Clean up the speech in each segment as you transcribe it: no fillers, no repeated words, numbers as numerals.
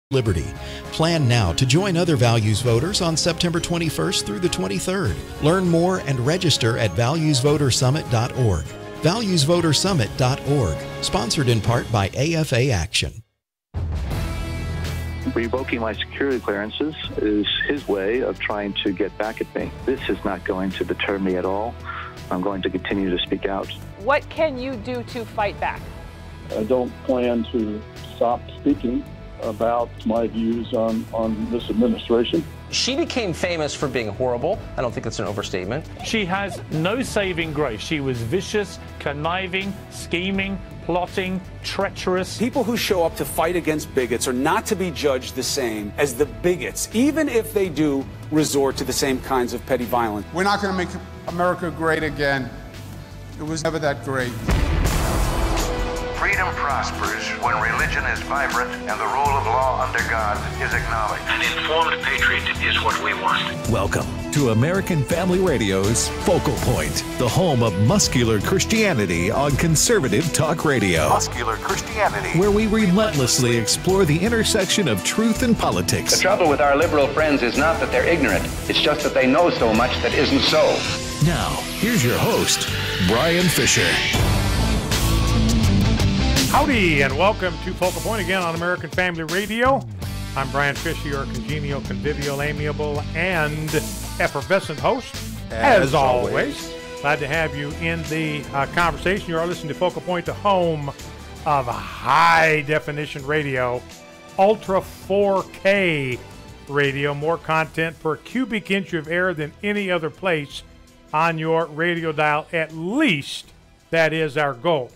Liberty. Plan now to join other values voters on September 21st through the 23rd. Learn more and register at valuesvotersummit.org. Valuesvotersummit.org. Sponsored in part by AFA Action. Revoking my security clearances is his way of trying to get back at me. This is not going to deter me at all. I'm going to continue to speak out. What can you do to fight back? I don't plan to stop speaking about my views on this administration. She became famous for being horrible. I don't think that's an overstatement. She has no saving grace. She was vicious, conniving, scheming, plotting, treacherous. People who show up to fight against bigots are not to be judged the same as the bigots, even if they do resort to the same kinds of petty violence. We're not going to make America great again. It was never that great. Freedom prospers when religion is vibrant and the rule of law under God is acknowledged. An informed patriot is what we want. Welcome to American Family Radio's Focal Point, the home of muscular Christianity on conservative talk radio. Muscular Christianity. Where we relentlessly explore the intersection of truth and politics. The trouble with our liberal friends is not that they're ignorant. It's just that they know so much that isn't so. Now, here's your host, Brian Fisher. Howdy, and welcome to Focal Point again on American Family Radio. I'm Brian Fisher, your congenial, convivial, amiable, and effervescent host. As always, glad to have you in the conversation. You are listening to Focal Point, the home of high-definition radio, Ultra 4K radio, more content per cubic inch of air than any other place on your radio dial. At least that is our goal.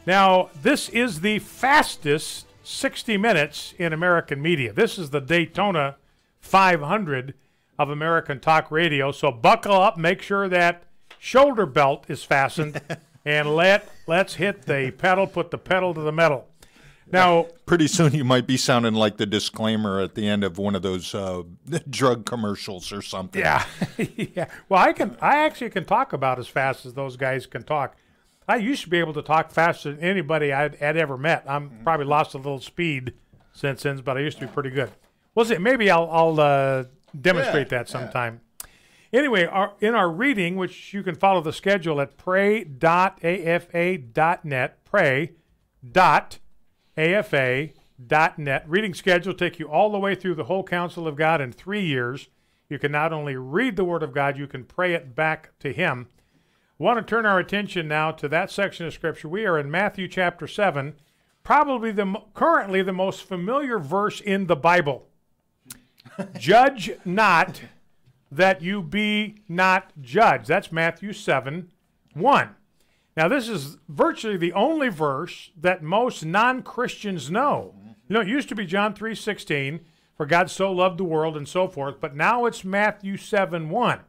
Now, this is the fastest 60 minutes in American media. This is the Daytona 500 of American talk radio. So buckle up, make sure that shoulder belt is fastened, and let's hit the pedal, put the pedal to the metal. Now, pretty soon you might be sounding like the disclaimer at the end of one of those drug commercials or something. Yeah, yeah. Well, I actually can talk about as fast as those guys can talk. I used to be able to talk faster than anybody I'd ever met. I'm probably lost a little speed since then, but I used to be pretty good. We'll see. Maybe I'll demonstrate that sometime. Yeah. Anyway, in our reading, which you can follow the schedule at pray.afa.net, pray.afa.net. Reading schedule take you all the way through the whole counsel of God in 3 years. You can not only read the Word of God, you can pray it back to Him. I want to turn our attention now to that section of Scripture. We are in Matthew chapter 7, probably currently the most familiar verse in the Bible. Judge not that you be not judged. That's Matthew 7:1. Now, this is virtually the only verse that most non-Christians know. You know, it used to be John 3:16, for God so loved the world and so forth, but now it's Matthew 7:1.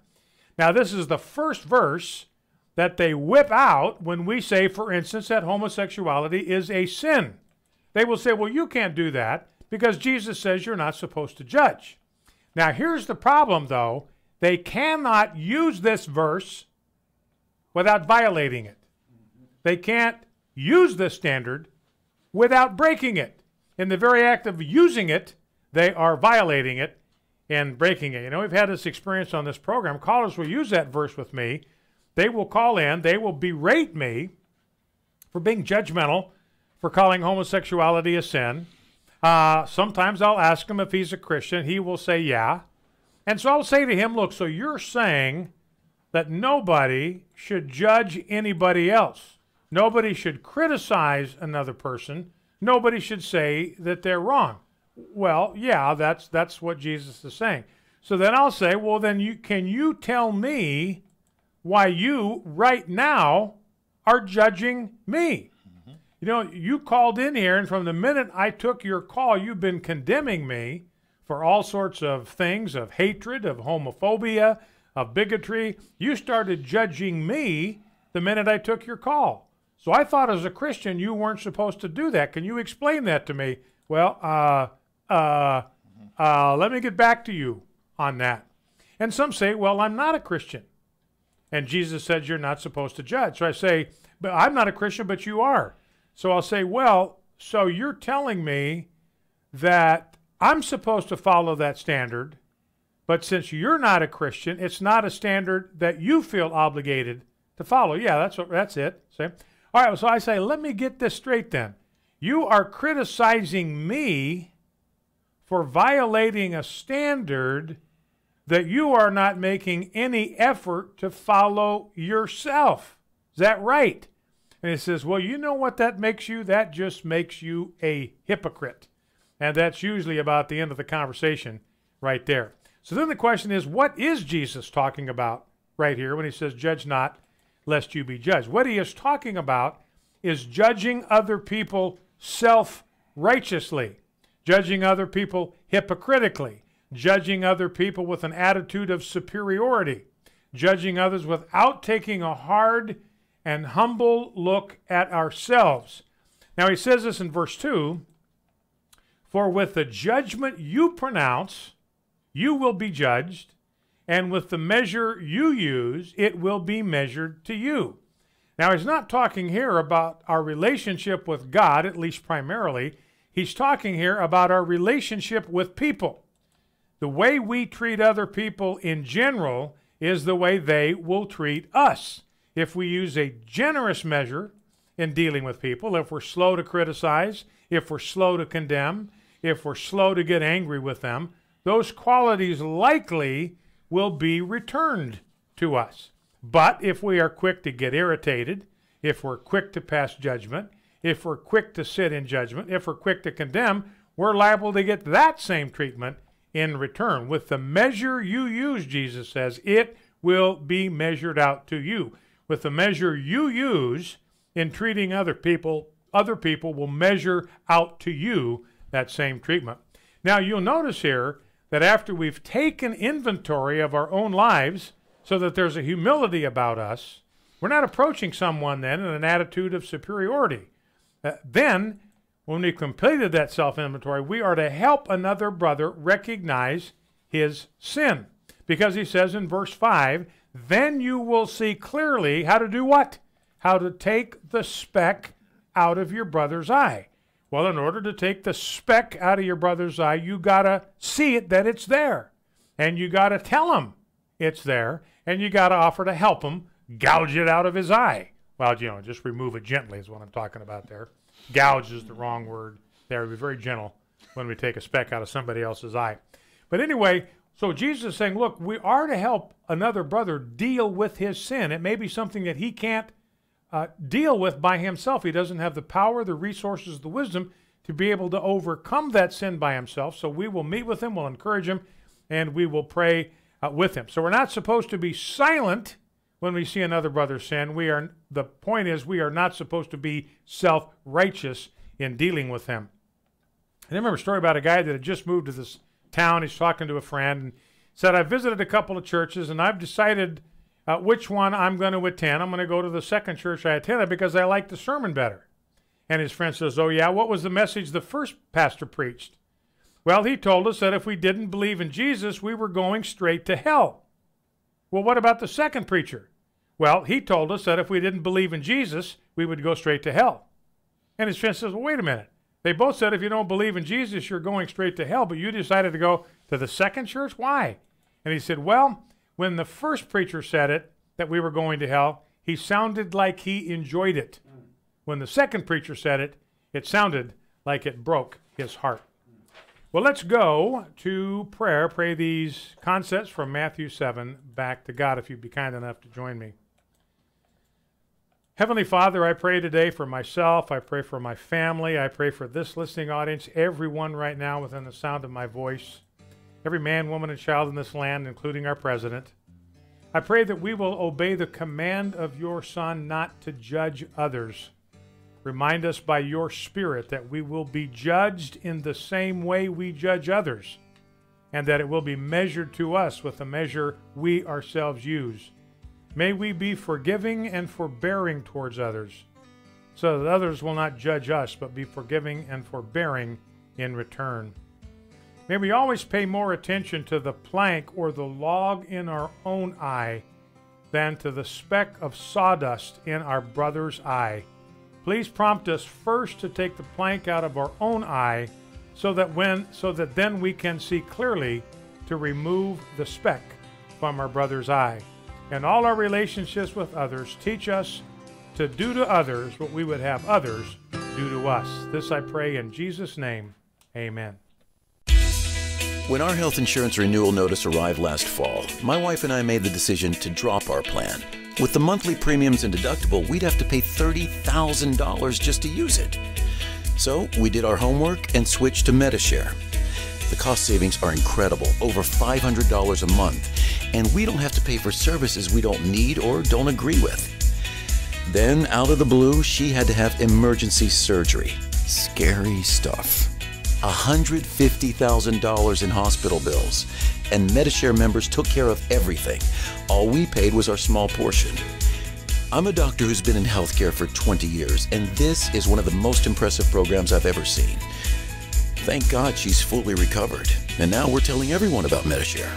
Now, this is the first verse that they whip out when we say, for instance, that homosexuality is a sin. They will say, well, you can't do that because Jesus says you're not supposed to judge. Now, here's the problem, though. They cannot use this verse without violating it. They can't use this standard without breaking it. In the very act of using it, they are violating it and breaking it. You know, we've had this experience on this program. Callers will use that verse with me. They will call in, they will berate me for being judgmental, for calling homosexuality a sin. Sometimes I'll ask him if he's a Christian. He will say, yeah. And so I'll say to him, look, so you're saying that nobody should judge anybody else. Nobody should criticize another person. Nobody should say that they're wrong. Well, yeah, that's what Jesus is saying. So then I'll say, well, then can you tell me why you right now are judging me? Mm-hmm. You know, you called in here, and from the minute I took your call, you've been condemning me for all sorts of things, of hatred, of homophobia, of bigotry. You started judging me the minute I took your call. So I thought as a Christian you weren't supposed to do that. Can you explain that to me? Well, let me get back to you on that. And some say, well, I'm not a Christian. And Jesus said you're not supposed to judge. So I say, but I'm not a Christian, but you are. So I'll say, well, so you're telling me that I'm supposed to follow that standard, but since you're not a Christian, it's not a standard that you feel obligated to follow. Yeah, that's it. See? All right, so I say, let me get this straight then. You are criticizing me for violating a standard that you are not making any effort to follow yourself. Is that right? And he says, well, you know what that makes you? That just makes you a hypocrite. And that's usually about the end of the conversation right there. So then the question is, what is Jesus talking about right here when he says, judge not, lest you be judged? What he is talking about is judging other people self-righteously, judging other people hypocritically, judging other people with an attitude of superiority, judging others without taking a hard and humble look at ourselves. Now he says this in verse 2, for with the judgment you pronounce, you will be judged, and with the measure you use, it will be measured to you. Now, he's not talking here about our relationship with God, at least primarily. He's talking here about our relationship with people. The way we treat other people in general is the way they will treat us. If we use a generous measure in dealing with people, if we're slow to criticize, if we're slow to condemn, if we're slow to get angry with them, those qualities likely will be returned to us. But if we are quick to get irritated, if we're quick to pass judgment, if we're quick to sit in judgment, if we're quick to condemn, we're liable to get that same treatment in return. With the measure you use, Jesus says, it will be measured out to you. With the measure you use in treating other people will measure out to you that same treatment. Now, you'll notice here that after we've taken inventory of our own lives so that there's a humility about us, we're not approaching someone then in an attitude of superiority. Then, when we've completed that self-inventory, we are to help another brother recognize his sin. Because he says in verse 5, then you will see clearly how to do what? How to take the speck out of your brother's eye. Well, in order to take the speck out of your brother's eye, you got to see it that it's there. And you got to tell him it's there. And you got to offer to help him gouge it out of his eye. Well, just remove it gently is what I'm talking about there. Gouge is the wrong word there. Be very gentle when we take a speck out of somebody else's eye. But anyway, so Jesus is saying, look, we are to help another brother deal with his sin. It may be something that he can't deal with by himself. He doesn't have the power, the resources, the wisdom to be able to overcome that sin by himself. So we will meet with him, we'll encourage him, and we will pray with him. So we're not supposed to be silent when we see another brother sin. The point is we are not supposed to be self-righteous in dealing with him. I remember a story about a guy that had just moved to this town. He's talking to a friend and said, I visited a couple of churches and I've decided which one I'm going to attend. I'm going to go to the second church I attended because I like the sermon better. And his friend says, oh yeah, what was the message the first pastor preached? Well, he told us that if we didn't believe in Jesus, we were going straight to hell. Well, what about the second preacher? Well, he told us that if we didn't believe in Jesus, we would go straight to hell. And his friend says, well, wait a minute. They both said if you don't believe in Jesus, you're going straight to hell, but you decided to go to the second church? Why? And he said, well, when the first preacher said it, that we were going to hell, he sounded like he enjoyed it. When the second preacher said it, it sounded like it broke his heart. Well, let's go to prayer. Pray these concepts from Matthew 7 back to God, if you'd be kind enough to join me. Heavenly Father, I pray today for myself. I pray for my family. I pray for this listening audience, everyone right now within the sound of my voice, every man, woman, and child in this land, including our president. I pray that we will obey the command of your Son not to judge others. Remind us by your Spirit that we will be judged in the same way we judge others, and that it will be measured to us with the measure we ourselves use. May we be forgiving and forbearing towards others, so that others will not judge us, but be forgiving and forbearing in return. May we always pay more attention to the plank or the log in our own eye than to the speck of sawdust in our brother's eye. Please prompt us first to take the plank out of our own eye so that then we can see clearly to remove the speck from our brother's eye. In all our relationships with others, teach us to do to others what we would have others do to us. This I pray in Jesus' name. Amen. When our health insurance renewal notice arrived last fall, my wife and I made the decision to drop our plan. With the monthly premiums and deductible, we'd have to pay $30,000 just to use it. So we did our homework and switched to Medishare. The cost savings are incredible, over $500 a month, and we don't have to pay for services we don't need or don't agree with. Then, out of the blue, she had to have emergency surgery. Scary stuff. $150,000 in hospital bills, and Medishare members took care of everything. All we paid was our small portion. I'm a doctor who's been in healthcare for 20 years, and this is one of the most impressive programs I've ever seen. Thank God she's fully recovered, and now we're telling everyone about Medishare.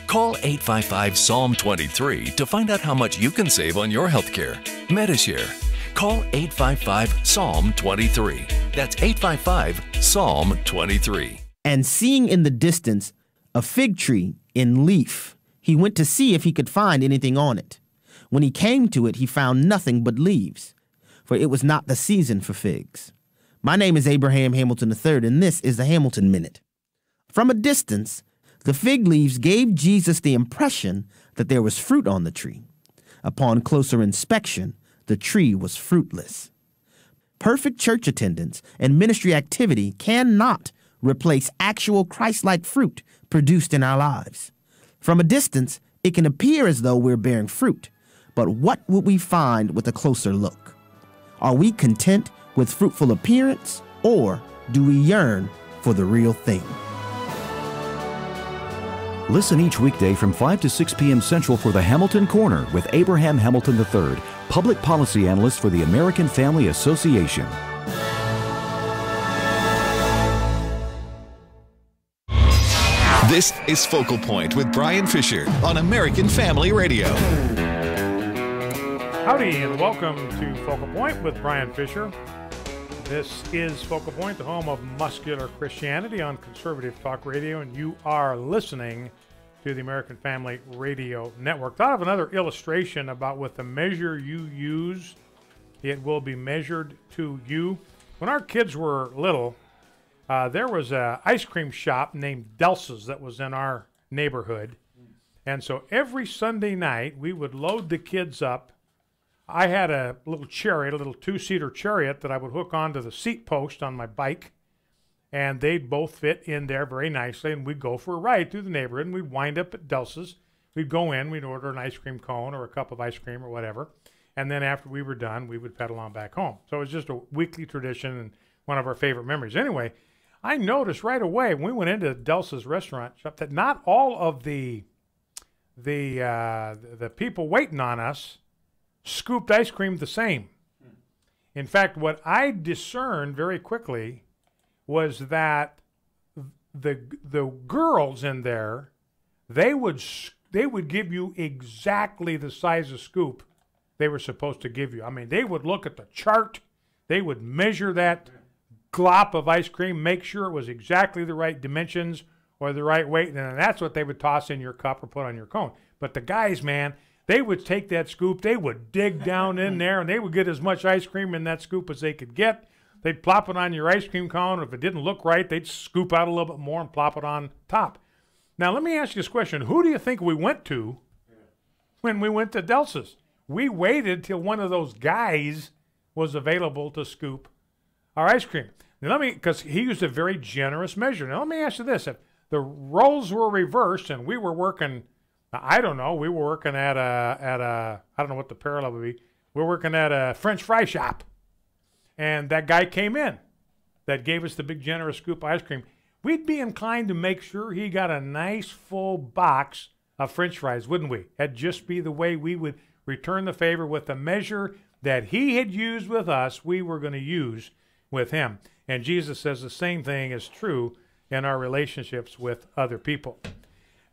Call 855-PSALM-23 to find out how much you can save on your healthcare. Medishare. Call 855-PSALM-23. That's 855-PSALM-23. And seeing in the distance a fig tree in leaf, he went to see if he could find anything on it. When he came to it, he found nothing but leaves, for it was not the season for figs. My name is Abraham Hamilton III, and this is the Hamilton Minute. From a distance, the fig leaves gave Jesus the impression that there was fruit on the tree. Upon closer inspection, the tree was fruitless. Perfect church attendance and ministry activity cannot replace actual Christ-like fruit produced in our lives. From a distance, it can appear as though we're bearing fruit, but what would we find with a closer look? Are we content with fruitful appearance, or do we yearn for the real thing? Listen each weekday from 5 to 6 p.m. Central for the Hamilton Corner with Abraham Hamilton III, Public Policy Analyst for the American Family Association. This is Focal Point with Brian Fisher on American Family Radio. Howdy, and welcome to Focal Point with Brian Fisher. This is Focal Point, the home of muscular Christianity on Conservative Talk Radio, and you are listening to the American Family Radio Network. Thought of another illustration about with the measure you use, it will be measured to you. When our kids were little, there was an ice cream shop named Delsa's that was in our neighborhood, and so every Sunday night we would load the kids up. I had a little chariot, a little two-seater chariot that I would hook onto the seat post on my bike, and they'd both fit in there very nicely, and we'd go for a ride through the neighborhood, and we'd wind up at Delsa's. We'd go in, we'd order an ice cream cone or a cup of ice cream or whatever, and then after we were done, we would pedal on back home. So it was just a weekly tradition and one of our favorite memories. Anyway, I noticed right away when we went into Delsa's restaurant shop that not all of the people waiting on us scooped ice cream the same. In fact, what I discerned very quickly was that the girls in there, they would give you exactly the size of scoop they were supposed to give you. I mean, they would look at the chart, they would measure that glop of ice cream, make sure it was exactly the right dimensions or the right weight, and then that's what they would toss in your cup or put on your cone. But the guys, man, they would take that scoop, they would dig down in there, and they would get as much ice cream in that scoop as they could get. They'd plop it on your ice cream cone. If it didn't look right, they'd scoop out a little bit more and plop it on top. Now, let me ask you this question. Who do you think we went to when we went to Delsa's? We waited till one of those guys was available to scoop our ice cream. Now, because he used a very generous measure. Now, let me ask you this. If the roles were reversed and we were working, I don't know, we were working at a I don't know what the parallel would be. We're working at a French fry shop. And that guy came in that gave us the big generous scoop of ice cream. We'd be inclined to make sure he got a nice full box of French fries, wouldn't we? That'd just be the way we would return the favor with the measure that he had used with us, we were going to use with him. And Jesus says the same thing is true in our relationships with other people.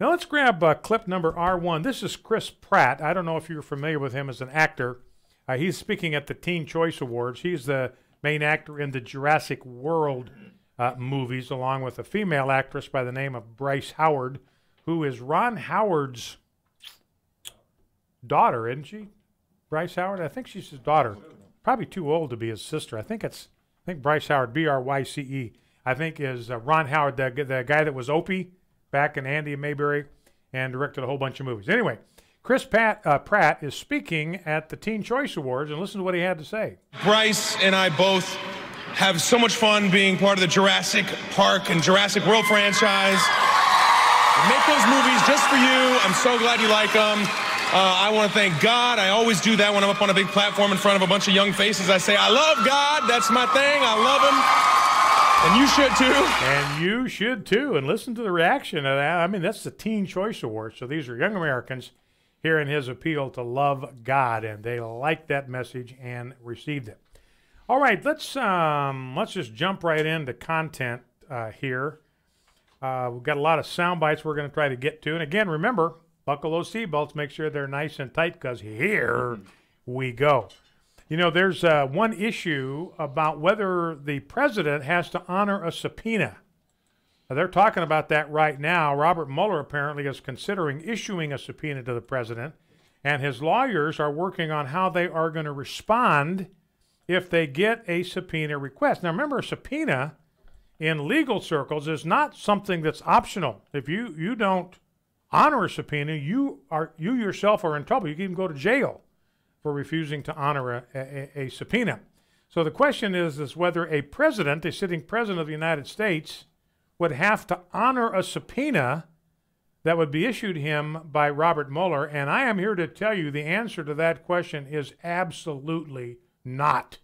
Now let's grab clip number R1. This is Chris Pratt. I don't know if you're familiar with him as an actor. He's speaking at the Teen Choice Awards. He's the main actor in the Jurassic World movies, along with a female actress by the name of Bryce Howard, who is Ron Howard's daughter, isn't she? Bryce Howard? I think she's his daughter. Probably too old to be his sister. I think Bryce Howard, B-R-Y-C-E, I think is Ron Howard, the guy that was Opie back in Andy and Mayberry and directed a whole bunch of movies. Anyway, Chris Pratt is speaking at the Teen Choice Awards, and listen to what he had to say. Bryce and I both have so much fun being part of the Jurassic Park and Jurassic World franchise. We make those movies just for you. I'm so glad you like them. I want to thank God. I always do that when I'm up on a big platform in front of a bunch of young faces. I say, I love God. That's my thing. I love him. And you should too. And you should too. And listen to the reaction of that. I mean, that's the Teen Choice Awards. So these are young Americans hearing his appeal to love God, and they liked that message and received it. All right, let's just jump right into content here. We've got a lot of sound bites we're going to try to get to. And again, remember, buckle those seatbelts, make sure they're nice and tight, because here we go. You know, there's one issue about whether the president has to honor a subpoena. Now, they're talking about that right now. Robert Mueller apparently is considering issuing a subpoena to the president, and his lawyers are working on how they are going to respond if they get a subpoena request. Now, remember, a subpoena in legal circles is not something that's optional. If you don't honor a subpoena, you yourself are in trouble. You can even go to jail for refusing to honor a subpoena. So the question is whether a president, a sitting president of the United States, would have to honor a subpoena that would be issued him by Robert Mueller. And I am here to tell you the answer to that question is absolutely not.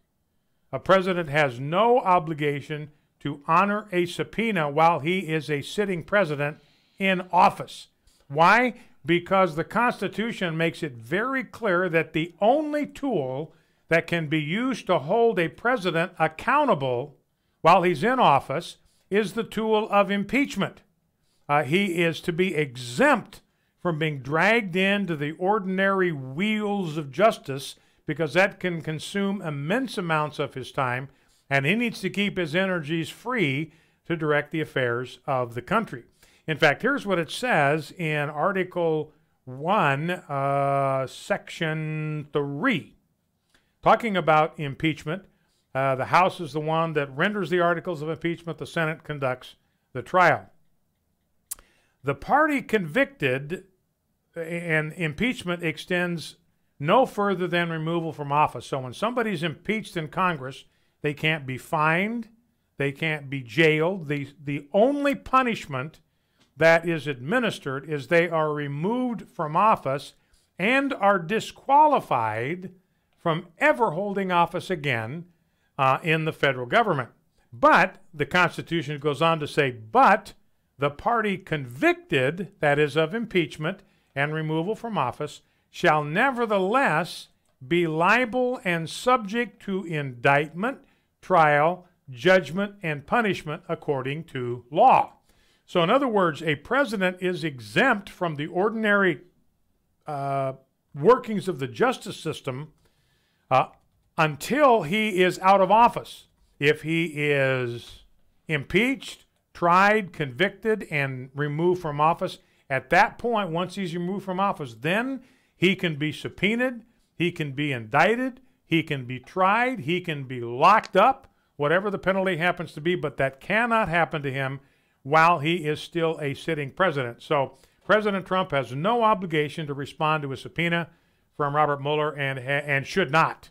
A president has no obligation to honor a subpoena while he is a sitting president in office. Why? Because the Constitution makes it very clear that the only tool that can be used to hold a president accountable while he's in office is the tool of impeachment. He is to be exempt from being dragged into the ordinary wheels of justice, because that can consume immense amounts of his time, and he needs to keep his energies free to direct the affairs of the country. In fact, here's what it says in Article 1, Section 3, talking about impeachment. The House is the one that renders the articles of impeachment. The Senate conducts the trial. The party convicted, and impeachment extends no further than removal from office. So when somebody's impeached in Congress, they can't be fined, they can't be jailed. The only punishment that is administered is they are removed from office and are disqualified from ever holding office again in the federal government. But the Constitution goes on to say, but the party convicted, that is of impeachment and removal from office, shall nevertheless be liable and subject to indictment, trial, judgment, and punishment according to law. So in other words, a president is exempt from the ordinary workings of the justice system until he is out of office. If he is impeached, tried, convicted, and removed from office, at that point, once he's removed from office, then he can be subpoenaed, he can be indicted, he can be tried, he can be locked up, whatever the penalty happens to be, but that cannot happen to him while he is still a sitting president. So President Trump has no obligation to respond to a subpoena from Robert Mueller and should not,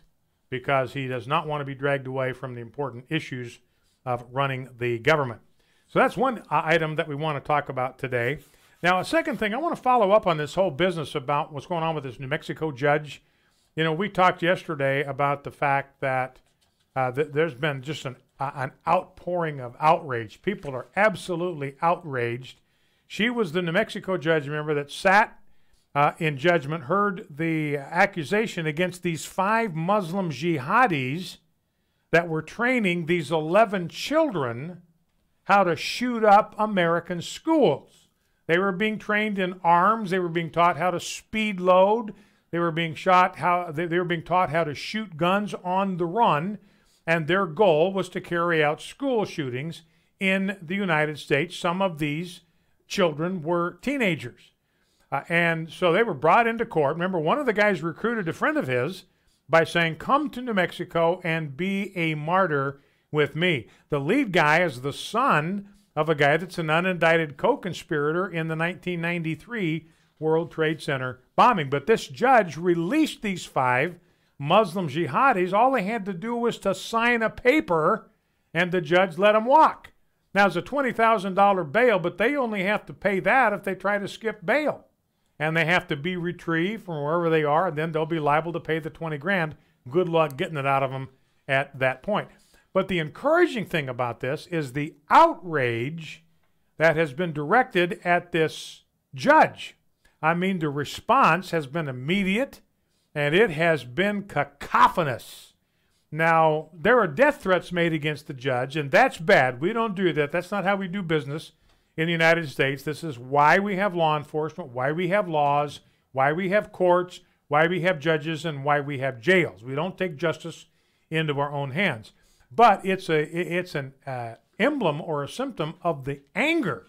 because he does not want to be dragged away from the important issues of running the government. So that's one item that we want to talk about today. Now, a second thing, I want to follow up on this whole business about what's going on with this New Mexico judge. You know, we talked yesterday about the fact that there's been just an outpouring of outrage. People are absolutely outraged. She was the New Mexico judge, remember, that sat in judgment, heard the accusation against these 5 Muslim jihadis that were training these 11 children how to shoot up American schools. They were being trained in arms. They were being taught how to speed load. They were being taught how to shoot guns on the run, and their goal was to carry out school shootings in the United States. Some of these children were teenagers. And so they were brought into court. Remember, one of the guys recruited a friend of his by saying, come to New Mexico and be a martyr with me. The lead guy is the son of a guy that's an unindicted co-conspirator in the 1993 World Trade Center bombing. But this judge released these 5 Muslim jihadis. All they had to do was to sign a paper, and the judge let them walk. Now, it's a $20,000 bail, but they only have to pay that if they try to skip bail. And they have to be retrieved from wherever they are, and then they'll be liable to pay the 20 grand. Good luck getting it out of them at that point. But the encouraging thing about this is the outrage that has been directed at this judge. I mean, the response has been immediate, and it has been cacophonous. Now, there are death threats made against the judge, and that's bad. We don't do that. That's not how we do business in the United States. This is why we have law enforcement, why we have laws, why we have courts, why we have judges, and why we have jails. We don't take justice into our own hands. But it's an emblem or a symptom of the anger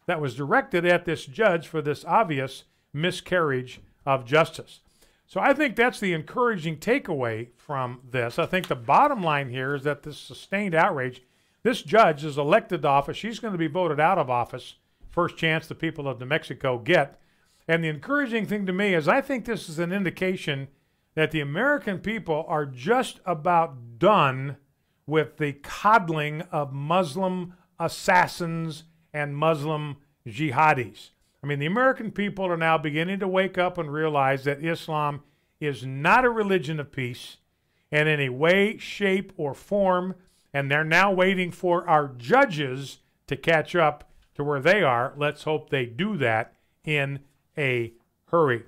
that was directed at this judge for this obvious miscarriage of justice. So I think that's the encouraging takeaway from this. I think the bottom line here is that this sustained outrage, this judge is elected to office. She's going to be voted out of office, first chance the people of New Mexico get. And the encouraging thing to me is I think this is an indication that the American people are just about done with the coddling of Muslim assassins and Muslim jihadis. I mean, the American people are now beginning to wake up and realize that Islam is not a religion of peace in any way, shape, or form, and they're now waiting for our judges to catch up to where they are. Let's hope they do that in a hurry.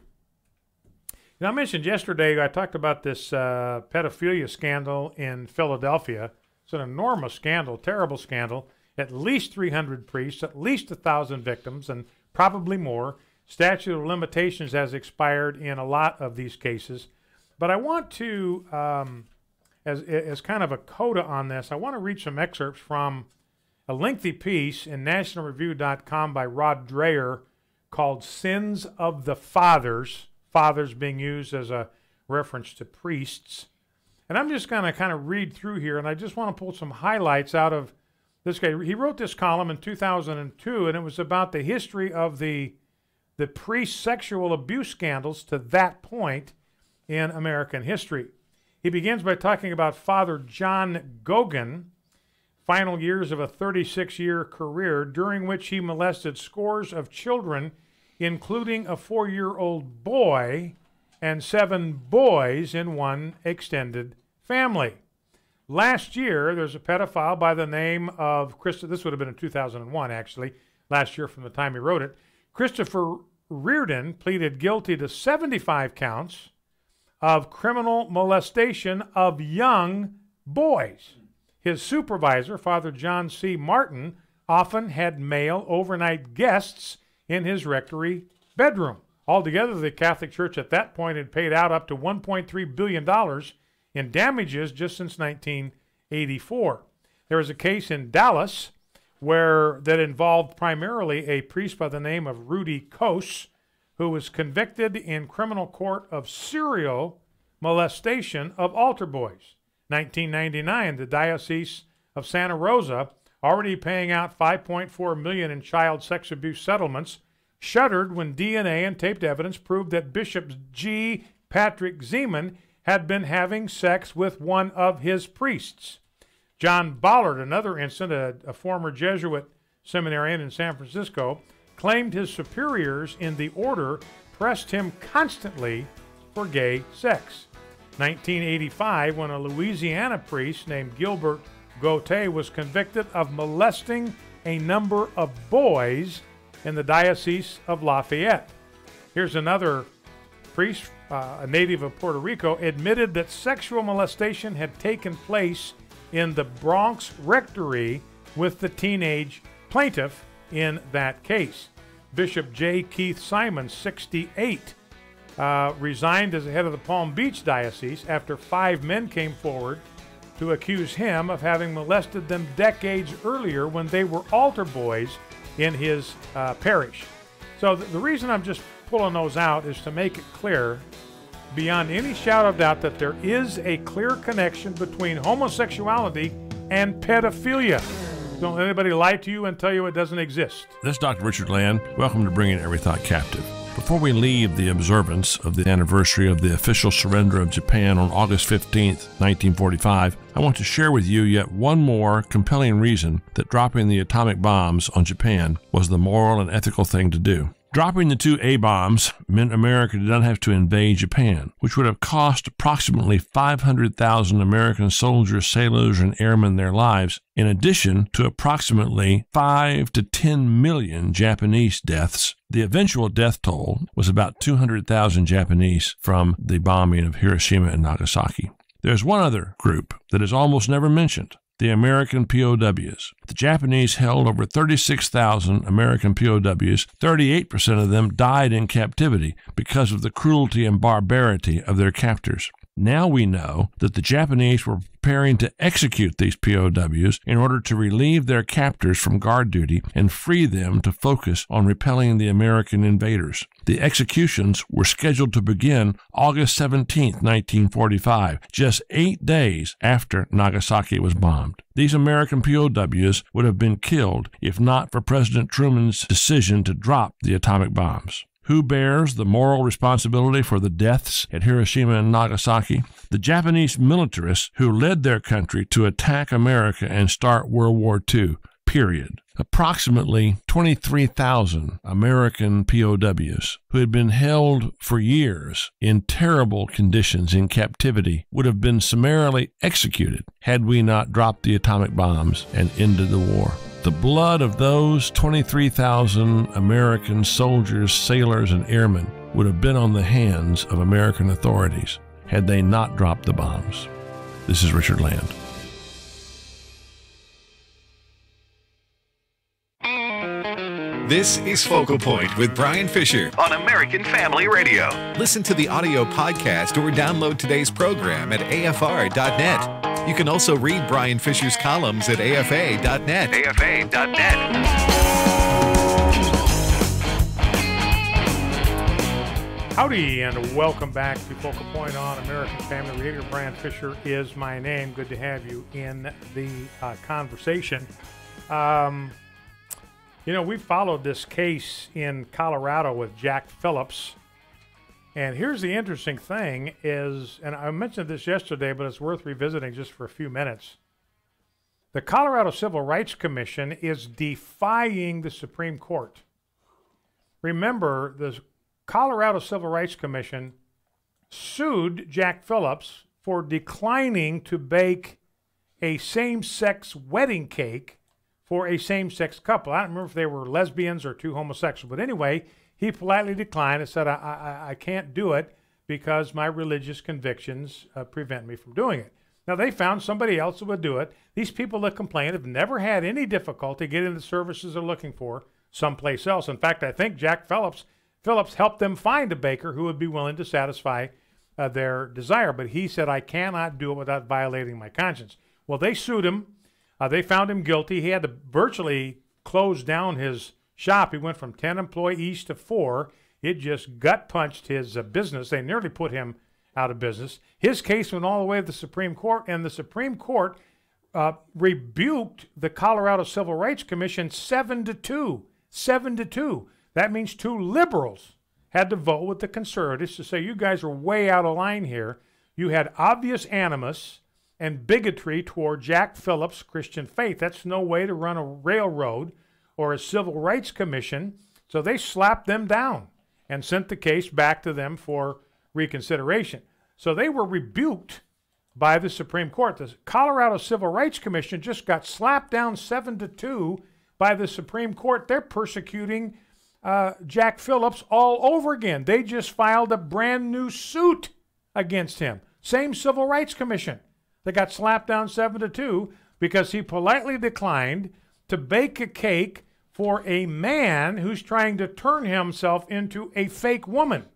Now, I mentioned yesterday, I talked about this pedophilia scandal in Philadelphia. It's an enormous scandal, terrible scandal. At least 300 priests, at least 1,000 victims, and probably more. Statute of limitations has expired in a lot of these cases. But I want to, as kind of a coda on this, I want to read some excerpts from a lengthy piece in nationalreview.com by Rod Dreher called Sins of the Fathers, fathers being used as a reference to priests. And I'm just going to kind of read through here, and I just want to pull some highlights out of this guy. He wrote this column in 2002, and it was about the history of the priest sexual abuse scandals to that point in American history. He begins by talking about Father John Gogan, final years of a 36-year career during which he molested scores of children, including a 4-year-old boy and 7 boys in one extended family. Last year, there's a pedophile by the name of this would have been in 2001, actually, last year from the time he wrote it. Christopher Reardon pleaded guilty to 75 counts of criminal molestation of young boys. His supervisor, Father John C. Martin, often had male overnight guests in his rectory bedroom. Altogether, the Catholic Church at that point had paid out up to $1.3 billion in damages just since 1984. There was a case in Dallas that involved primarily a priest by the name of Rudy Kos, who was convicted in criminal court of serial molestation of altar boys. 1999, the Diocese of Santa Rosa, already paying out $5.4 million in child sex abuse settlements, shuddered when DNA and taped evidence proved that Bishop G. Patrick Zeman had been having sex with one of his priests. John Bollard, another incident, a former Jesuit seminarian in San Francisco, claimed his superiors in the order pressed him constantly for gay sex. 1985, when a Louisiana priest named Gilbert Gauthier was convicted of molesting a number of boys in the Diocese of Lafayette. Here's another priest, a native of Puerto Rico, admitted that sexual molestation had taken place in the Bronx Rectory with the teenage plaintiff in that case. Bishop J. Keith Simon, 68, resigned as the head of the Palm Beach Diocese after 5 men came forward to accuse him of having molested them decades earlier when they were altar boys in his parish. So the reason I'm just pulling those out is to make it clear, beyond any shadow of doubt, that there is a clear connection between homosexuality and pedophilia. Don't let anybody lie to you and tell you it doesn't exist. This is Dr. Richard Land. Welcome to Bringing Every Thought Captive. Before we leave the observance of the anniversary of the official surrender of Japan on August 15th, 1945, I want to share with you yet one more compelling reason that dropping the atomic bombs on Japan was the moral and ethical thing to do. Dropping the 2 A-bombs meant America did not have to invade Japan, which would have cost approximately 500,000 American soldiers, sailors, and airmen their lives, in addition to approximately 5 to 10 million Japanese deaths. The eventual death toll was about 200,000 Japanese from the bombing of Hiroshima and Nagasaki. There's one other group that is almost never mentioned: the American POWs. The Japanese held over 36,000 American POWs. 38% of them died in captivity because of the cruelty and barbarity of their captors. Now we know that the Japanese were preparing to execute these POWs in order to relieve their captors from guard duty and free them to focus on repelling the American invaders. The executions were scheduled to begin August 17, 1945, just 8 days after Nagasaki was bombed. These American POWs would have been killed if not for President Truman's decision to drop the atomic bombs. Who bears the moral responsibility for the deaths at Hiroshima and Nagasaki? The Japanese militarists who led their country to attack America and start World War II, period. Approximately 23,000 American POWs who had been held for years in terrible conditions in captivity would have been summarily executed had we not dropped the atomic bombs and ended the war. The blood of those 23,000 American soldiers, sailors, and airmen would have been on the hands of American authorities had they not dropped the bombs. This is Richard Land. This is Focal Point with Brian Fisher on American Family Radio. Listen to the audio podcast or download today's program at afr.net. You can also read Brian Fisher's columns at afa.net. afa.net. Howdy, and welcome back to Focal Point on American Family Radio. Brian Fisher is my name. Good to have you in the conversation. You know, we followed this case in Colorado with Jack Phillips. And here's the interesting thing is, and I mentioned this yesterday, but it's worth revisiting just for a few minutes. The Colorado Civil Rights Commission is defying the Supreme Court. Remember, the Colorado Civil Rights Commission sued Jack Phillips for declining to bake a same-sex wedding cake for a same-sex couple. I don't remember if they were lesbians or 2 homosexuals, but anyway, he politely declined and said, I can't do it because my religious convictions prevent me from doing it. Now, they found somebody else who would do it. These people that complain have never had any difficulty getting the services they're looking for someplace else. In fact, I think Jack Phillips helped them find a baker who would be willing to satisfy their desire. But he said, I cannot do it without violating my conscience. Well, they sued him. They found him guilty. He had to virtually close down his shop. He went from 10 employees to 4. It just gut-punched his business. They nearly put him out of business. His case went all the way to the Supreme Court, and the Supreme Court rebuked the Colorado Civil Rights Commission 7-2. 7-2. That means 2 liberals had to vote with the conservatives to say, you guys are way out of line here. You had obvious animus and bigotry toward Jack Phillips' Christian faith. That's no way to run a railroad or a civil rights commission. So they slapped them down and sent the case back to them for reconsideration. So they were rebuked by the Supreme Court. The Colorado Civil Rights Commission just got slapped down 7-2 by the Supreme Court. They're persecuting Jack Phillips all over again. They just filed a brand new suit against him. Same Civil Rights Commission. They got slapped down 7-2 because he politely declined to bake a cake for a man who's trying to turn himself into a fake woman.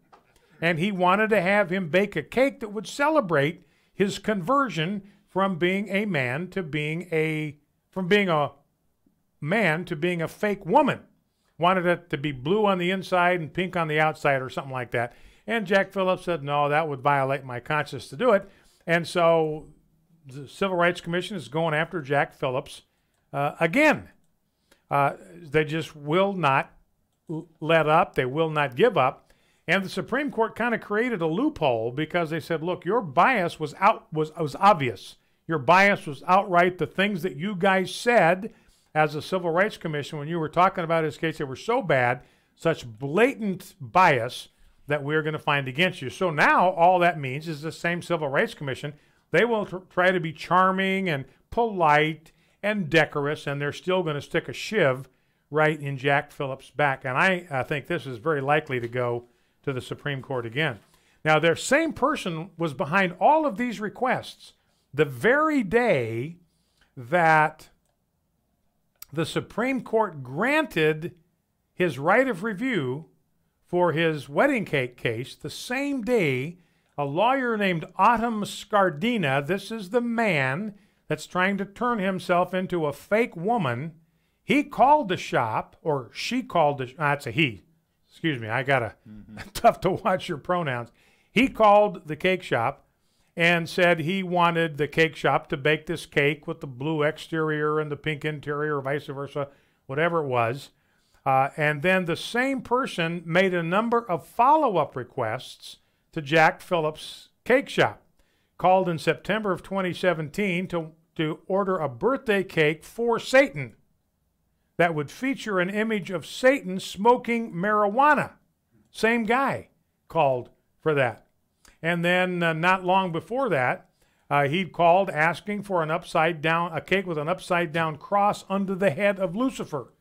And he wanted to have him bake a cake that would celebrate his conversion from being a man to being a fake woman. Wanted it to be blue on the inside and pink on the outside or something like that. And Jack Phillips said, no, that would violate my conscience to do it. And so the Civil Rights Commission is going after Jack Phillips again. They just will not let up. They will not give up. And the Supreme Court kind of created a loophole because they said, look, your bias was obvious. Your bias was outright. The things that you guys said as a Civil Rights Commission when you were talking about his case, they were so bad, such blatant bias that we're going to find against you. So now all that means is the same Civil Rights Commission, they will try to be charming and polite and decorous, and they're still going to stick a shiv right in Jack Phillips' back. And I think this is very likely to go to the Supreme Court again. Now, their same person was behind all of these requests the very day that the Supreme Court granted his right of review for his wedding cake case. The same day, a lawyer named Autumn Scardina, this is the man that's trying to turn himself into a fake woman, he called the shop, or she called the, that's a he. Excuse me, I got tough to watch your pronouns. He called the cake shop and said he wanted the cake shop to bake this cake with the blue exterior and the pink interior, or vice versa, whatever it was. And then the same person made a number of follow-up requests to Jack Phillips' cake shop, called in September of 2017 to order a birthday cake for Satan that would feature an image of Satan smoking marijuana. Same guy called for that. And then not long before that, he'd called asking for a cake with an upside-down cross under the head of Lucifer.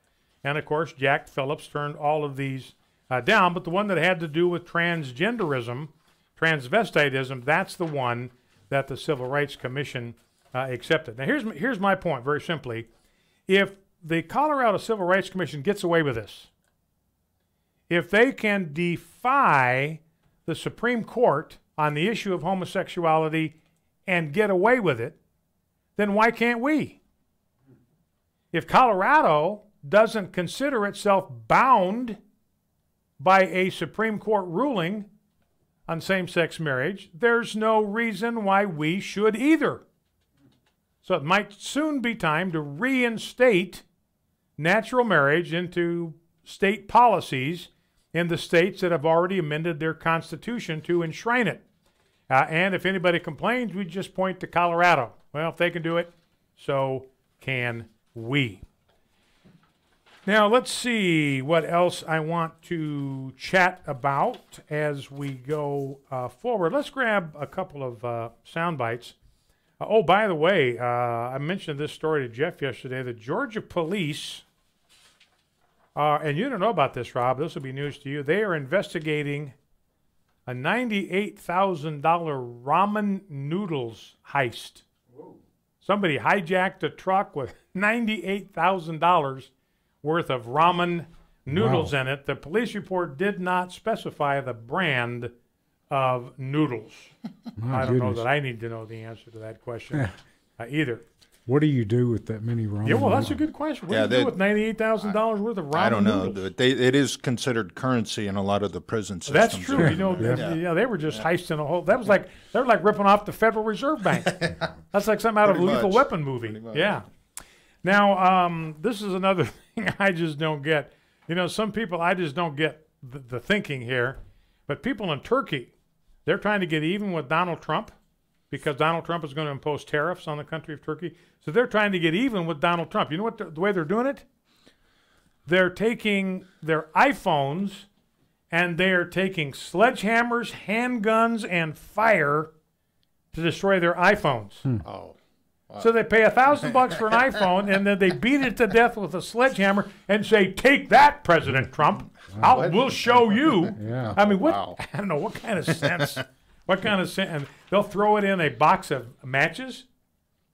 And, of course, Jack Phillips turned all of these down. But the one that had to do with transgenderism, transvestitism, that's the one that the Civil Rights Commission accepted. Now, here's my point, very simply. If the Colorado Civil Rights Commission gets away with this, if they can defy the Supreme Court on the issue of homosexuality and get away with it, then why can't we? If Colorado doesn't consider itself bound by a Supreme Court ruling on same-sex marriage, there's no reason why we should either. So it might soon be time to reinstate natural marriage into state policies in the states that have already amended their constitution to enshrine it. And if anybody complains, we just point to Colorado. Well, if they can do it, so can we. Now, let's see what else I want to chat about as we go forward. Let's grab a couple of sound bites. Oh, by the way, I mentioned this story to Jeff yesterday. The Georgia police, and you don't know about this, Rob. This will be news to you. They are investigating a $98,000 ramen noodles heist. Whoa. Somebody hijacked a truck with $98,000 worth of ramen noodles in it. The police report did not specify the brand of noodles. I don't know that I need to know the answer to that question either. What do you do with that many ramen? Yeah, well, that's a good question. What do you do with $98,000 worth of ramen I don't know. noodles? It is considered currency in a lot of the prison systems. That's true. You know, they were just heisting a whole. That was like they were like ripping off the Federal Reserve Bank. That's like something out of a Lethal Weapon movie. Yeah. Now, this is another thing I just don't get. You know, some people I just don't get the thinking here. But people in Turkey, they're trying to get even with Donald Trump because Donald Trump is going to impose tariffs on the country of Turkey. So they're trying to get even with Donald Trump. You know what the way they're doing it? They're taking their iPhones and they're taking sledgehammers, handguns, and fire to destroy their iPhones. Oh. Wow. So they pay $1,000 for an iPhone, and then they beat it to death with a sledgehammer and say, "Take that, President Trump! We'll show you." Yeah. I mean, what? I don't know what kind of sense. What kind of sense? And they'll throw it in a box of matches,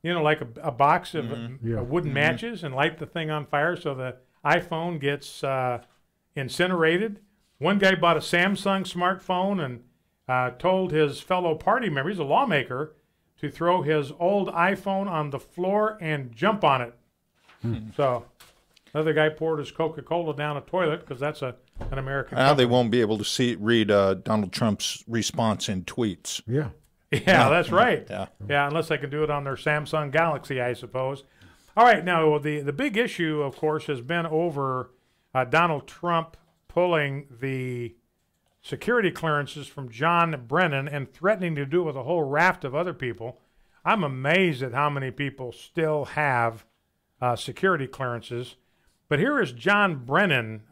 you know, like a box of wooden matches, and light the thing on fire so the iPhone gets incinerated. One guy bought a Samsung smartphone and told his fellow party member, he's a lawmaker, to throw his old iPhone on the floor and jump on it. So another guy poured his Coca-Cola down a toilet because that's an American Now company. they won't be able to read Donald Trump's response in tweets. Yeah. Yeah, that's right. Yeah, unless they can do it on their Samsung Galaxy, I suppose. All right, now the big issue, of course, has been over Donald Trump pulling the security clearances from John Brennan and threatening to do it with a whole raft of other people. I'm amazed at how many people still have security clearances. But here is John Brennan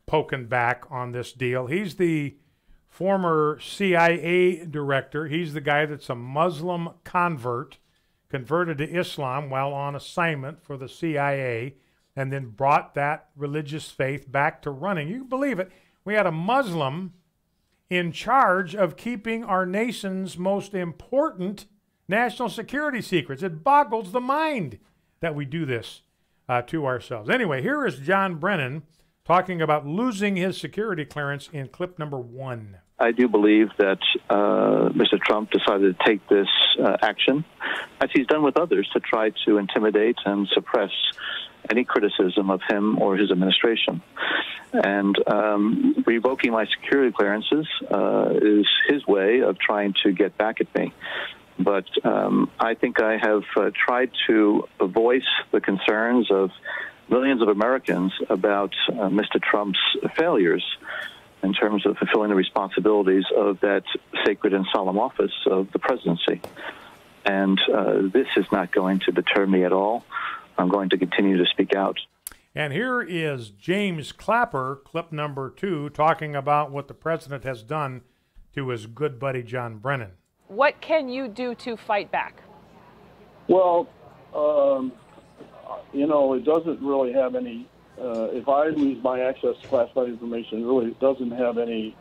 poking back on this deal. He's the former CIA director. He's the guy that's a Muslim convert, converted to Islam while on assignment for the CIA, and then brought that religious faith back to running. You can believe it. We had a Muslim in charge of keeping our nation's most important national security secrets. It boggles the mind that we do this to ourselves. Anyway, here is John Brennan talking about losing his security clearance in clip number 1. I do believe that Mr. Trump decided to take this action, as he's done with others, to try to intimidate and suppress any criticism of him or his administration. And revoking my security clearances is his way of trying to get back at me. But I think I have tried to voice the concerns of millions of Americans about Mr. Trump's failures in terms of fulfilling the responsibilities of that sacred and solemn office of the presidency. And this is not going to deter me at all. I'm going to continue to speak out. And here is James Clapper, clip number 2, talking about what the president has done to his good buddy John Brennan. What can you do to fight back? Well, you know, it doesn't really have any, if I lose my access to classified information, it really doesn't have any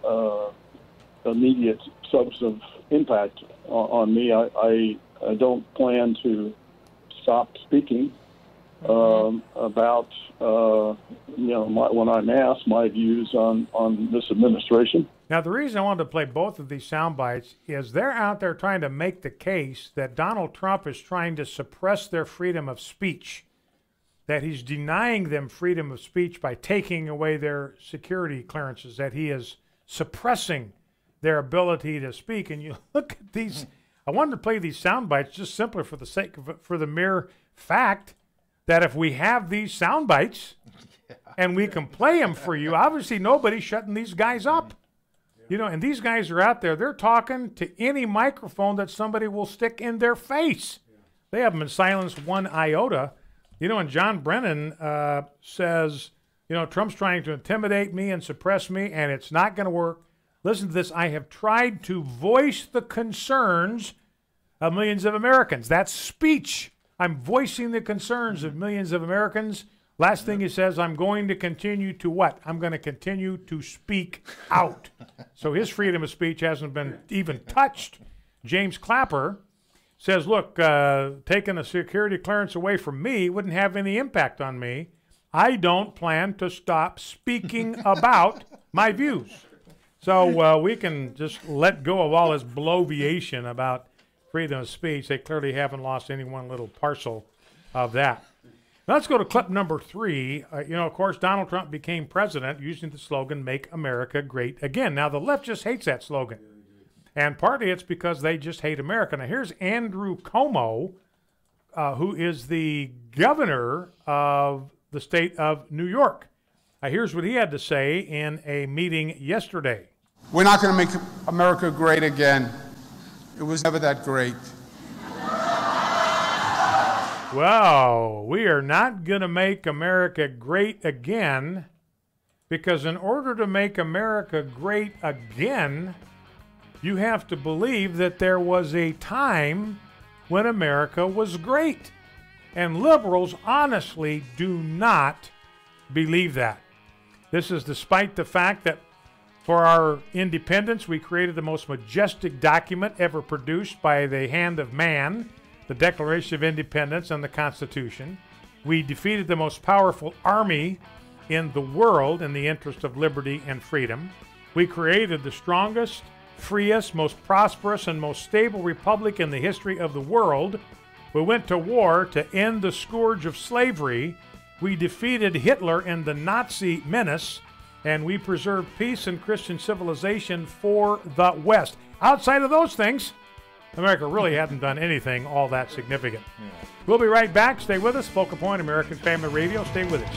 immediate substantive impact on me. I don't plan to stop speaking about, you know, when I'm asked my views on this administration. Now, the reason I wanted to play both of these sound bites is they're out there trying to make the case that Donald Trump is trying to suppress their freedom of speech, that he's denying them freedom of speech by taking away their security clearances, that he is suppressing their ability to speak. And you look at these, I wanted to play these sound bites just simply for the sake of, for the mere fact that if we have these sound bites and we can play them for you, obviously nobody's shutting these guys up. You know, and these guys are out there, they're talking to any microphone that somebody will stick in their face. They haven't been silenced one iota. You know, and John Brennan says, you know, Trump's trying to intimidate me and suppress me, and it's not going to work. Listen to this. I have tried to voice the concerns of millions of Americans. That's speech. I'm voicing the concerns of millions of Americans. Last thing he says, I'm going to continue to what? I'm going to continue to speak out. So his freedom of speech hasn't been even touched. James Clapper says, look, taking a security clearance away from me wouldn't have any impact on me. I don't plan to stop speaking about my views. So we can just let go of all this bloviation about freedom of speech. They clearly haven't lost any one little parcel of that. Now let's go to clip number 3. You know, of course, Donald Trump became president using the slogan, Make America Great Again. Now, the left just hates that slogan. And partly it's because they just hate America. Now, here's Andrew Cuomo, who is the governor of the state of New York. Here's what he had to say in a meeting yesterday. We're not going to make America great again. It was never that great. Well, we are not going to make America great again, because in order to make America great again, you have to believe that there was a time when America was great. And liberals honestly do not believe that. This is despite the fact that for our independence, we created the most majestic document ever produced by the hand of man, the Declaration of Independence and the Constitution. We defeated the most powerful army in the world in the interest of liberty and freedom. We created the strongest freest, most prosperous, and most stable republic in the history of the world. We went to war to end the scourge of slavery. We defeated Hitler and the Nazi menace, and we preserved peace and Christian civilization for the West. Outside of those things, America really hadn't done anything all that significant. We'll be right back. Stay with us. Focal Point, American Family Radio. Stay with us.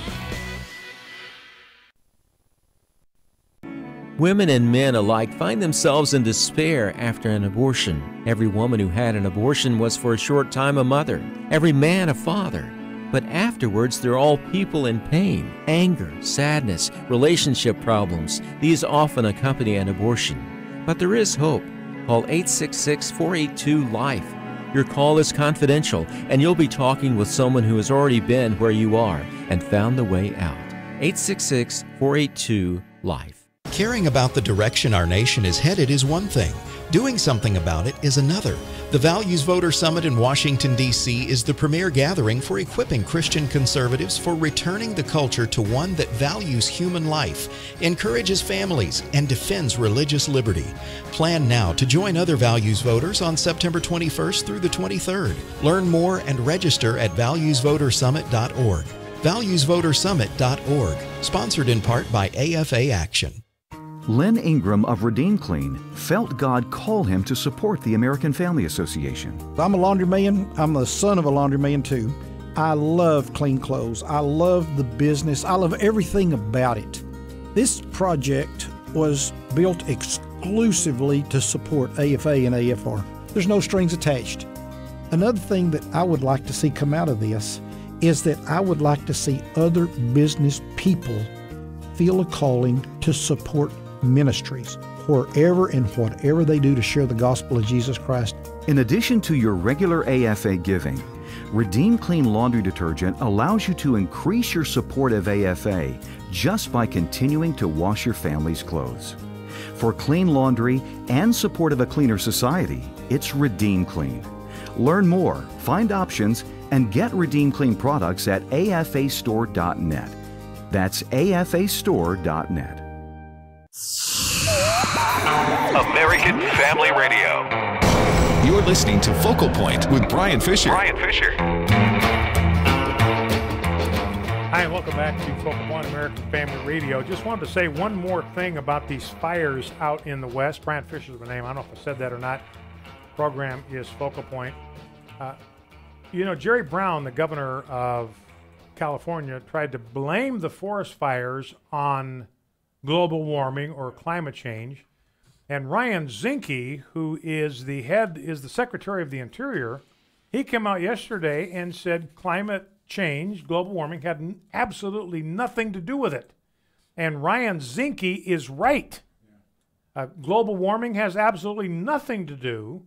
Women and men alike find themselves in despair after an abortion. Every woman who had an abortion was for a short time a mother, every man a father. But afterwards, they're all people in pain, anger, sadness, relationship problems. These often accompany an abortion. But there is hope. Call 866-482-LIFE. Your call is confidential, and you'll be talking with someone who has already been where you are and found the way out. 866-482-LIFE. Caring about the direction our nation is headed is one thing. Doing something about it is another. The Values Voter Summit in Washington, D.C. is the premier gathering for equipping Christian conservatives for returning the culture to one that values human life, encourages families, and defends religious liberty. Plan now to join other values voters on September 21st through the 23rd. Learn more and register at valuesvotersummit.org. valuesvotersummit.org, sponsored in part by AFA Action. Len Ingram of Redeem Clean felt God call him to support the American Family Association. I'm a laundryman. I'm the son of a laundryman too. I love clean clothes. I love the business. I love everything about it. This project was built exclusively to support AFA and AFR. There's no strings attached. Another thing that I would like to see come out of this is that I would like to see other business people feel a calling to support ministries wherever and whatever they do to share the gospel of Jesus Christ. In addition to your regular AFA giving, Redeem Clean Laundry Detergent allows you to increase your support of AFA just by continuing to wash your family's clothes. For clean laundry and support of a cleaner society, it's Redeem Clean. Learn more, find options, and get Redeem Clean products at afastore.net. That's afastore.net. American Family Radio. You're listening to Focal Point with Brian Fisher. Hi, and welcome back to Focal Point, American Family Radio. Just wanted to say one more thing about these fires out in the West. Brian Fisher's the name. I don't know if I said that or not. The program is Focal Point. Jerry Brown, the governor of California, tried to blame the forest fires on global warming or climate change. And Ryan Zinke, who is the Secretary of the Interior, he came out yesterday and said climate change, global warming, had absolutely nothing to do with it. And Ryan Zinke is right. Global warming has absolutely nothing to do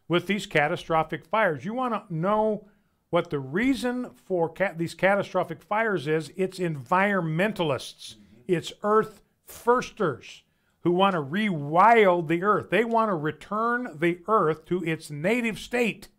with these catastrophic fires. You want to know what the reason for these catastrophic fires is? It's environmentalists. It's earth firsters who want to rewild the earth. They want to return the earth to its native state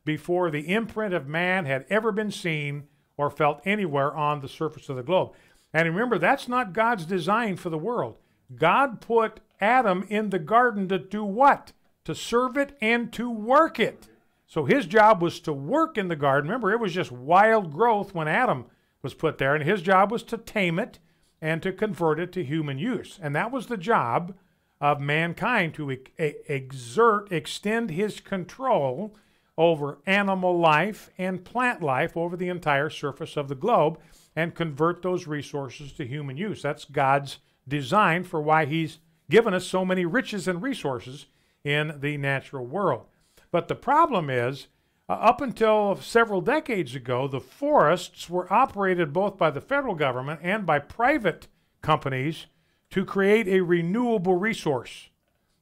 before the imprint of man had ever been seen or felt anywhere on the surface of the globe. And remember, that's not God's design for the world. God put Adam in the garden to do what? To serve it and to work it. So his job was to work in the garden. Remember, it was just wild growth when Adam was put there, and his job was to tame it and to convert it to human use. And that was the job of mankind, to extend his control over animal life and plant life over the entire surface of the globe and convert those resources to human use. That's God's design for why he's given us so many riches and resources in the natural world. But the problem is, up until several decades ago, the forests were operated both by the federal government and by private companies to create a renewable resource.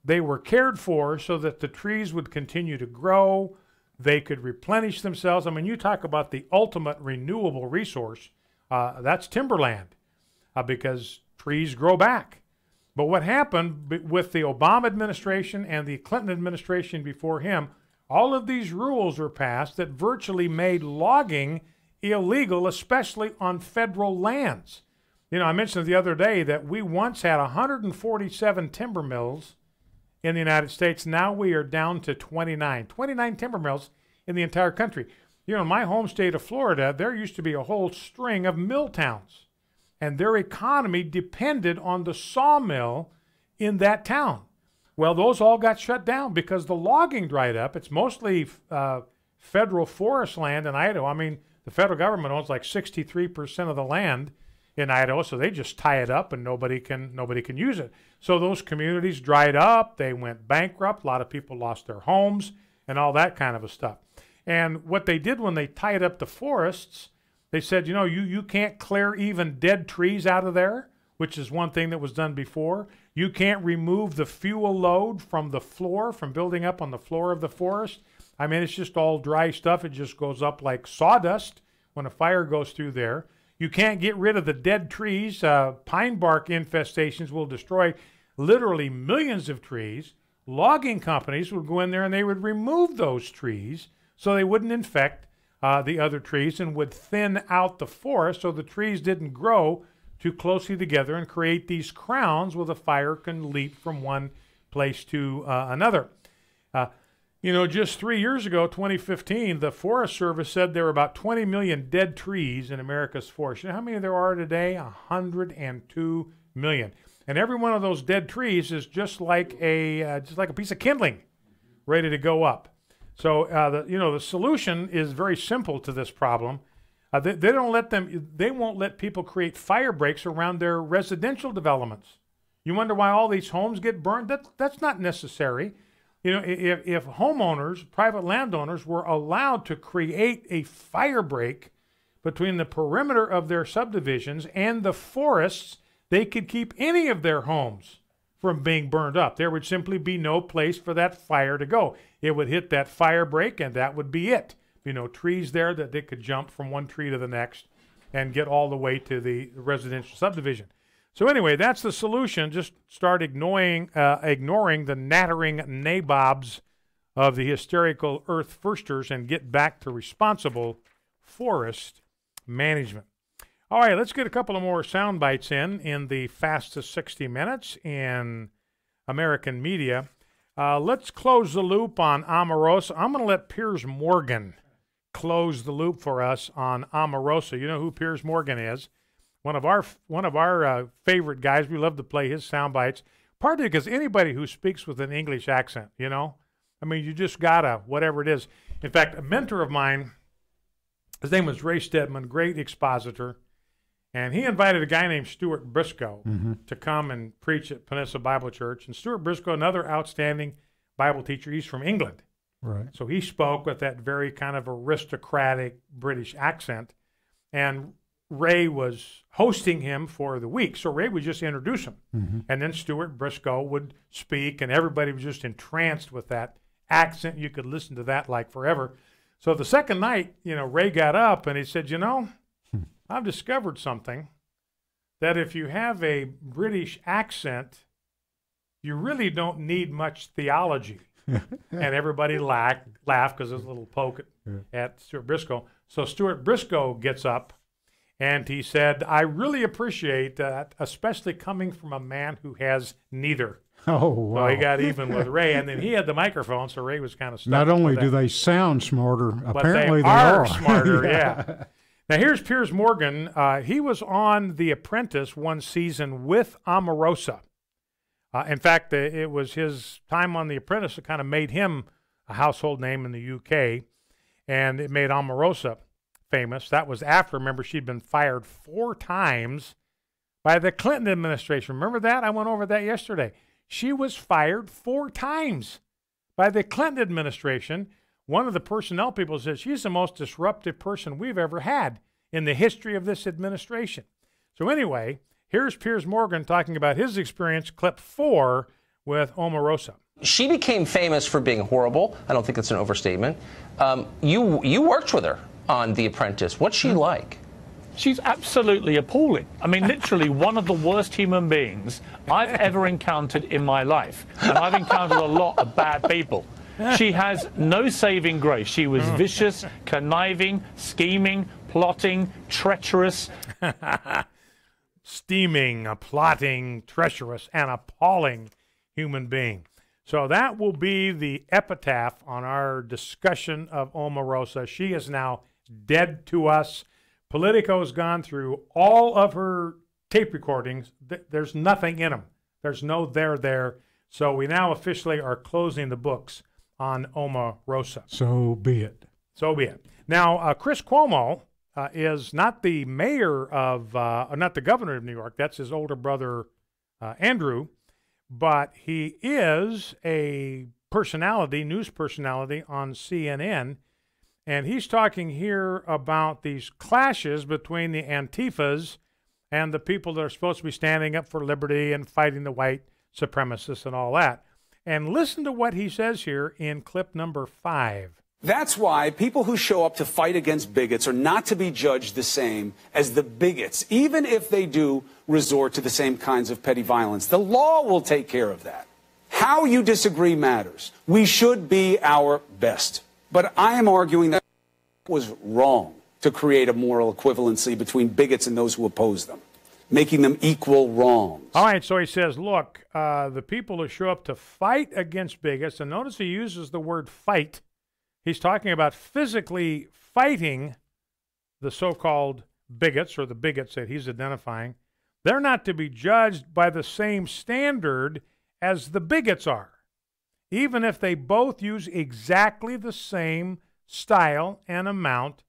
They were cared for so that the trees would continue to grow, they could replenish themselves. I mean, you talk about the ultimate renewable resource, that's timberland, because trees grow back. But what happened with the Obama administration and the Clinton administration before him, all of these rules were passed that virtually made logging illegal, especially on federal lands. I mentioned the other day that we once had 147 timber mills in the United States. Now we are down to 29 timber mills in the entire country. You know, in my home state of Florida, there used to be a whole string of mill towns, and their economy depended on the sawmill in that town. Well, those all got shut down because the logging dried up. It's mostly federal forest land in Idaho. I mean, the federal government owns like 63% of the land in Idaho, so they just tie it up and nobody can use it. So those communities dried up, they went bankrupt, a lot of people lost their homes and all that kind of a stuff. And what they did when they tied up the forests, they said, you know, you can't clear even dead trees out of there, which is one thing that was done before. You can't remove the fuel load from the floor, from building up on the floor of the forest. I mean, it's just all dry stuff. It just goes up like sawdust when a fire goes through there. You can't get rid of the dead trees. Pine bark infestations will destroy literally millions of trees. Logging companies would go in there and they would remove those trees so they wouldn't infect the other trees and would thin out the forest so the trees didn't grow too closely together and create these crowns where the fire can leap from one place to another. You know, just 3 years ago, 2015, the Forest Service said there were about 20 million dead trees in America's forest. You know how many there are today? 102 million. And every one of those dead trees is just like a piece of kindling ready to go up. So, the solution is very simple to this problem. They won't let people create fire breaks around their residential developments. You wonder why all these homes get burned? That's not necessary. You know, if homeowners, private landowners, were allowed to create a fire break between the perimeter of their subdivisions and the forests, they could keep any of their homes from being burned up. There would simply be no place for that fire to go. It would hit that fire break, and that would be it. You know, trees there that they could jump from one tree to the next and get all the way to the residential subdivision. So anyway, that's the solution. Just start ignoring the nattering nabobs of the hysterical earth firsters and get back to responsible forest management. All right, let's get a couple of more sound bites in the fastest 60 minutes in American media. Let's close the loop on Omarosa. I'm going to let Piers Morgan close the loop for us on Omarosa. You know who Piers Morgan is? One of our favorite guys. We love to play his sound bites, partly because anybody who speaks with an English accent, you know, I mean, you just gotta, whatever it is. In fact, a mentor of mine, his name was Ray Stedman, great expositor, and he invited a guy named Stuart Briscoe to come and preach at Peninsula Bible Church. And Stuart Briscoe, another outstanding Bible teacher, he's from England. Right. So he spoke with that very kind of aristocratic British accent, and Ray was hosting him for the week. So Ray would just introduce him. And then Stuart Briscoe would speak, and everybody was just entranced with that accent. You could listen to that like forever. So the second night, you know, Ray got up and he said, you know, I've discovered something, that if you have a British accent, you really don't need much theology. And everybody laughed because there's a little poke at Stuart Briscoe. So Stuart Briscoe gets up and he said, I really appreciate that, especially coming from a man who has neither. Oh, wow. So he got even with Ray, and then he had the microphone, so Ray was kind of stuck. Not only with do that. they sound smarter, But apparently they are smarter, yeah. Now here's Piers Morgan. He was on The Apprentice one season with Omarosa. In fact, it was his time on The Apprentice that kind of made him a household name in the UK, and it made Omarosa famous. That was after, remember, she'd been fired 4 times by the Clinton administration. Remember that? I went over that yesterday. She was fired 4 times by the Clinton administration. One of the personnel people said she's the most disruptive person we've ever had in the history of this administration. So anyway, here's Piers Morgan talking about his experience, clip 4, with Omarosa. She became famous for being horrible. I don't think that's an overstatement. You worked with her on The Apprentice. What's she like? She's absolutely appalling. I mean, literally one of the worst human beings I've ever encountered in my life. And I've encountered a lot of bad people. She has no saving grace. She was vicious, conniving, scheming, plotting, treacherous. Steaming, plotting, treacherous, and appalling human being. So that will be the epitaph on our discussion of Omarosa. She is now dead to us. Politico's gone through all of her tape recordings. There's nothing in them. There's no there. So we now officially are closing the books on Omarosa. So be it. So be it. Now, Chris Cuomo is not the mayor of, not the governor of New York. That's his older brother, Andrew. But he is a personality, news personality on CNN. And he's talking here about these clashes between the Antifas and the people that are supposed to be standing up for liberty and fighting the white supremacists and all that. And listen to what he says here in clip number 5. That's why people who show up to fight against bigots are not to be judged the same as the bigots, even if they do resort to the same kinds of petty violence. The law will take care of that. How you disagree matters. We should be our best. But I am arguing that it was wrong to create a moral equivalency between bigots and those who oppose them, making them equal wrongs. All right, so he says, look, the people who show up to fight against bigots, and notice he uses the word fight. He's talking about physically fighting the so-called bigots, or the bigots that he's identifying. They're not to be judged by the same standard as the bigots are, even if they both use exactly the same style and amount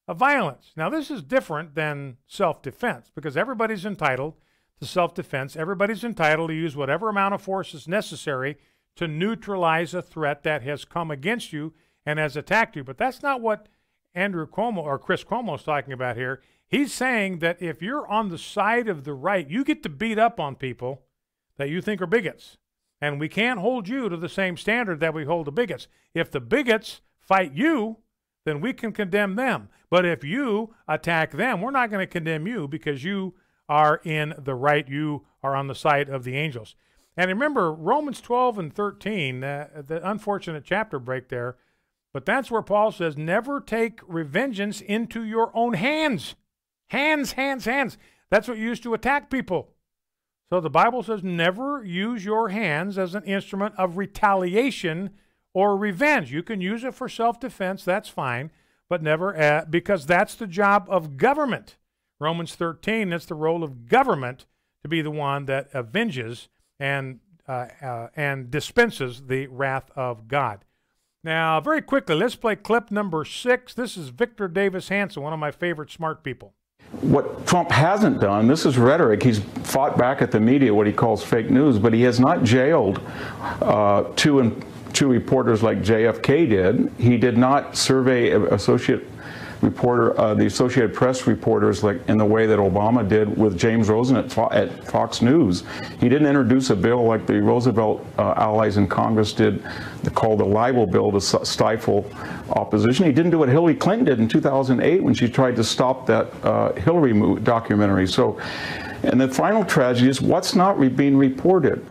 of violence. Now, this is different than self-defense, because everybody's entitled to self-defense. Everybody's entitled to use whatever amount of force is necessary to neutralize a threat that has come against you and has attacked you. But that's not what Andrew Cuomo or Chris Cuomo is talking about here. He's saying that if you're on the side of the right, you get to beat up on people that you think are bigots. And we can't hold you to the same standard that we hold the bigots. If the bigots fight you, then we can condemn them. But if you attack them, we're not going to condemn you because you are in the right. You are on the side of the angels. And remember, Romans 12 and 13, the unfortunate chapter break there, but that's where Paul says, never take revengeance into your own hands. Hands. That's what you use to attack people. So the Bible says never use your hands as an instrument of retaliation or revenge. You can use it for self-defense, that's fine, but never, because that's the job of government. Romans 13, that's the role of government to be the one that avenges and dispenses the wrath of God. Now, very quickly, let's play clip number 6. This is Victor Davis Hanson, one of my favorite smart people. What Trump hasn't done, this is rhetoric, he's fought back at the media what he calls fake news, but he has not jailed two reporters like JFK did. He did not survey the Associated Press reporters like in the way that Obama did with James Rosen at Fox News. He didn't introduce a bill like the Roosevelt allies in Congress did, called the libel bill to stifle opposition. He didn't do what Hillary Clinton did in 2008 when she tried to stop that Hillary documentary. So, and the final tragedy is what's not being reported.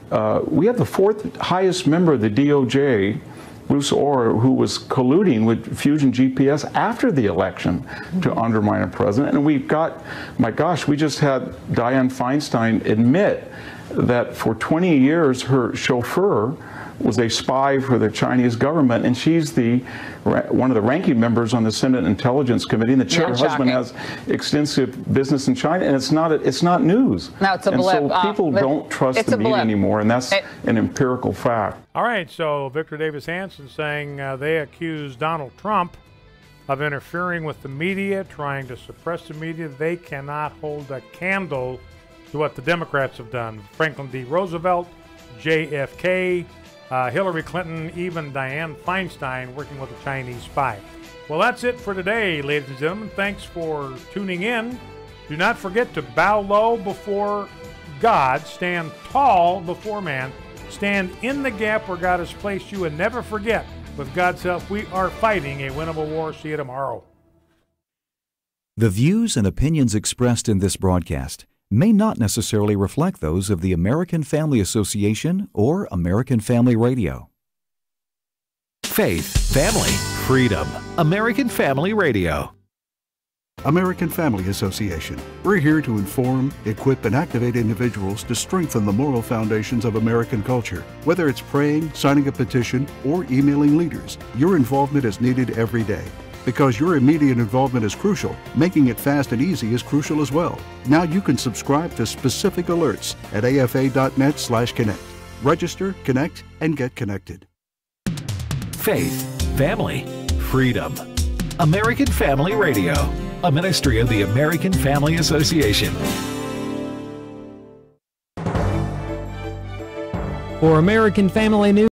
We have the 4th highest member of the DOJ, Bruce Orr, who was colluding with Fusion GPS after the election to undermine a president. And we've got, my gosh, we just had Dianne Feinstein admit that for 20 years her chauffeur was a spy for the Chinese government, and she's one of the ranking members on the Senate Intelligence Committee, and her husband has extensive business in China, and it's not news. No, it's a blip. And so people don't trust the media anymore, and that's an empirical fact. All right, so Victor Davis Hanson saying they accuse Donald Trump of interfering with the media, trying to suppress the media. They cannot hold a candle to what the Democrats have done. Franklin D. Roosevelt, JFK, Hillary Clinton, even Dianne Feinstein working with a Chinese spy. Well, that's it for today, ladies and gentlemen. Thanks for tuning in. Do not forget to bow low before God, stand tall before man, stand in the gap where God has placed you, and never forget, with God's help, we are fighting a winnable war. See you tomorrow. The views and opinions expressed in this broadcast may not necessarily reflect those of the American Family Association or American Family Radio. Faith, family, freedom. American Family Radio. American Family Association. We're here to inform, equip, and activate individuals to strengthen the moral foundations of American culture. Whether it's praying, signing a petition, or emailing leaders, your involvement is needed every day. Because your immediate involvement is crucial, making it fast and easy is crucial as well. Now you can subscribe to specific alerts at afa.net/connect. Register, connect, and get connected. Faith, family, freedom. American Family Radio, a ministry of the American Family Association. For American Family News.